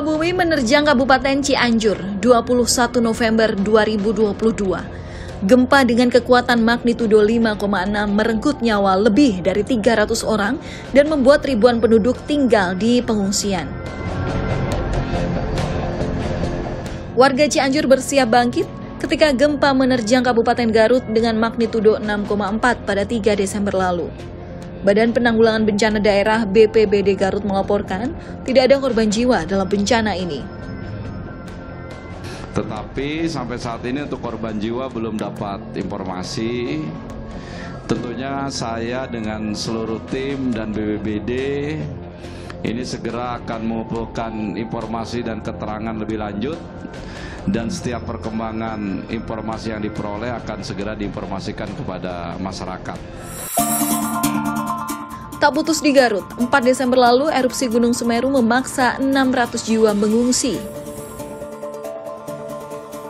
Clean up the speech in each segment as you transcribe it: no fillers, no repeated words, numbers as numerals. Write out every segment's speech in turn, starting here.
Gempa bumi menerjang Kabupaten Cianjur 21 November 2022. Gempa dengan kekuatan magnitudo 5,6 merenggut nyawa lebih dari 300 orang dan membuat ribuan penduduk tinggal di pengungsian. Warga Cianjur bersiap bangkit ketika gempa menerjang Kabupaten Garut dengan magnitudo 6,4 pada 3 Desember lalu. Badan Penanggulangan Bencana Daerah BPBD Garut melaporkan tidak ada korban jiwa dalam bencana ini. Tetapi sampai saat ini untuk korban jiwa belum dapat informasi. Tentunya saya dengan seluruh tim dan BPBD ini segera akan mengumpulkan informasi dan keterangan lebih lanjut. Dan setiap perkembangan informasi yang diperoleh akan segera diinformasikan kepada masyarakat. Tak putus di Garut, 4 Desember lalu erupsi Gunung Semeru memaksa 600 jiwa mengungsi.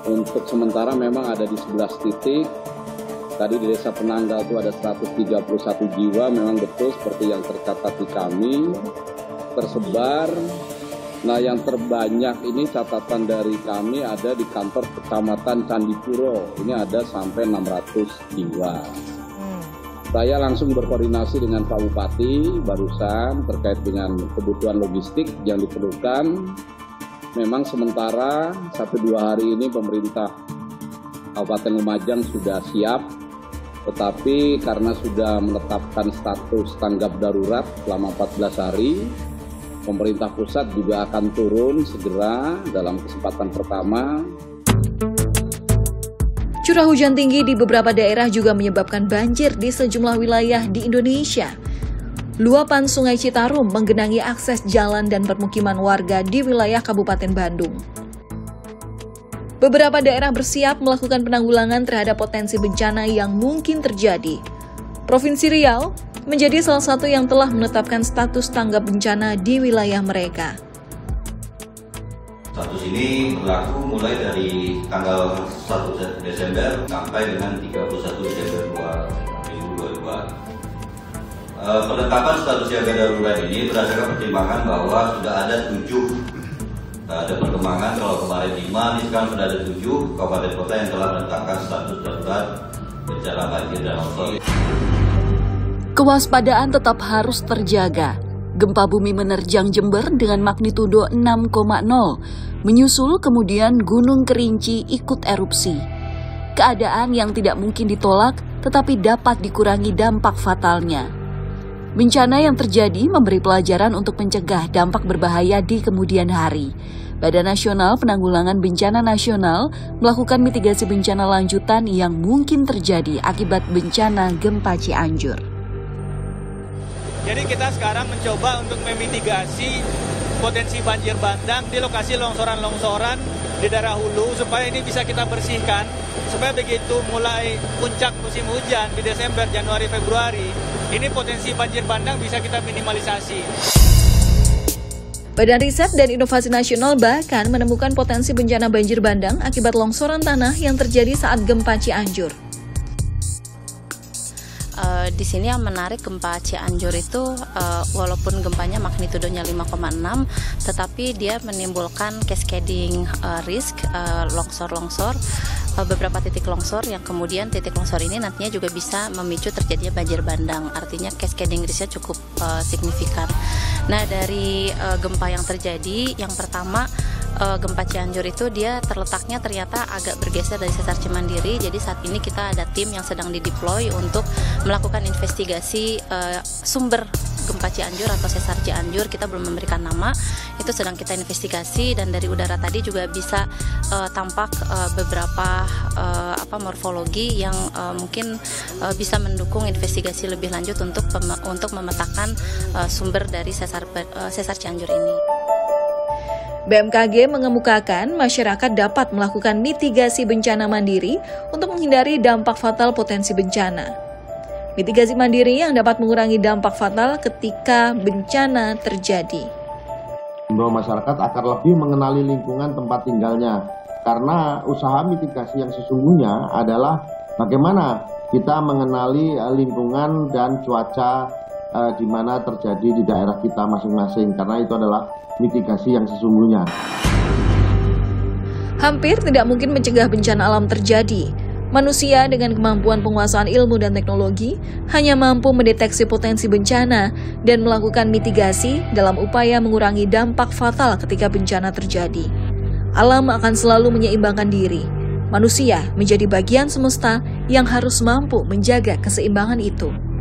Untuk sementara memang ada di 11 titik. Tadi di Desa Penanggal itu ada 131 jiwa, memang betul seperti yang tercatat di kami, tersebar. Nah, yang terbanyak ini catatan dari kami ada di kantor Kecamatan Candipuro. Ini ada sampai 600 jiwa. Saya langsung berkoordinasi dengan Pak Bupati barusan terkait dengan kebutuhan logistik yang diperlukan. Memang sementara 1-2 hari ini pemerintah Kabupaten Lumajang sudah siap, tetapi karena sudah menetapkan status tanggap darurat selama 14 hari, pemerintah pusat juga akan turun segera dalam kesempatan pertama. Curah hujan tinggi di beberapa daerah juga menyebabkan banjir di sejumlah wilayah di Indonesia. Luapan Sungai Citarum menggenangi akses jalan dan permukiman warga di wilayah Kabupaten Bandung. Beberapa daerah bersiap melakukan penanggulangan terhadap potensi bencana yang mungkin terjadi. Provinsi Riau menjadi salah satu yang telah menetapkan status tanggap bencana di wilayah mereka. Status ini berlaku mulai dari tanggal 1 Desember sampai dengan 31 Desember 2022. Penetapan status siaga darurat ini berdasarkan pertimbangan bahwa sudah ada 7. Ada perkembangan, kalau kemarin 5, ini sekarang sudah ada 7 kabupaten kota yang telah menetapkan status darurat bencana banjir dan longsor. Kewaspadaan tetap harus terjaga. Gempa bumi menerjang Jember dengan magnitudo 6,0, menyusul kemudian Gunung Kerinci ikut erupsi. Keadaan yang tidak mungkin ditolak, tetapi dapat dikurangi dampak fatalnya. Bencana yang terjadi memberi pelajaran untuk mencegah dampak berbahaya di kemudian hari. Badan Nasional Penanggulangan Bencana Nasional melakukan mitigasi bencana lanjutan yang mungkin terjadi akibat bencana gempa Cianjur. Jadi kita sekarang mencoba untuk memitigasi potensi banjir bandang di lokasi longsoran-longsoran di daerah hulu supaya ini bisa kita bersihkan, supaya begitu mulai puncak musim hujan di Desember, Januari, Februari, ini potensi banjir bandang bisa kita minimalisasi. Badan Riset dan Inovasi Nasional bahkan menemukan potensi bencana banjir bandang akibat longsoran tanah yang terjadi saat gempa Cianjur. Di sini yang menarik gempa Cianjur itu walaupun gempanya magnitudonya 5,6 tetapi dia menimbulkan cascading risk, longsor-longsor, beberapa titik longsor yang kemudian titik longsor ini nantinya juga bisa memicu terjadinya banjir bandang, artinya cascading risknya cukup signifikan. Nah, dari gempa yang terjadi, yang pertama gempa Cianjur itu dia terletaknya ternyata agak bergeser dari sesar Cimandiri. Jadi saat ini kita ada tim yang sedang dideploy untuk melakukan investigasi sumber gempa Cianjur atau sesar Cianjur. Kita belum memberikan nama, itu sedang kita investigasi, dan dari udara tadi juga bisa tampak beberapa morfologi yang mungkin bisa mendukung investigasi lebih lanjut untuk memetakan sumber dari sesar Cianjur ini. BMKG mengemukakan masyarakat dapat melakukan mitigasi bencana mandiri untuk menghindari dampak fatal potensi bencana. Mitigasi mandiri yang dapat mengurangi dampak fatal ketika bencana terjadi. Bahwa masyarakat akan lebih mengenali lingkungan tempat tinggalnya, karena usaha mitigasi yang sesungguhnya adalah bagaimana kita mengenali lingkungan dan cuaca di mana terjadi di daerah kita masing-masing, karena itu adalah mitigasi yang sesungguhnya. Hampir tidak mungkin mencegah bencana alam terjadi. Manusia dengan kemampuan penguasaan ilmu dan teknologi hanya mampu mendeteksi potensi bencana dan melakukan mitigasi dalam upaya mengurangi dampak fatal ketika bencana terjadi. Alam akan selalu menyeimbangkan diri. Manusia menjadi bagian semesta yang harus mampu menjaga keseimbangan itu.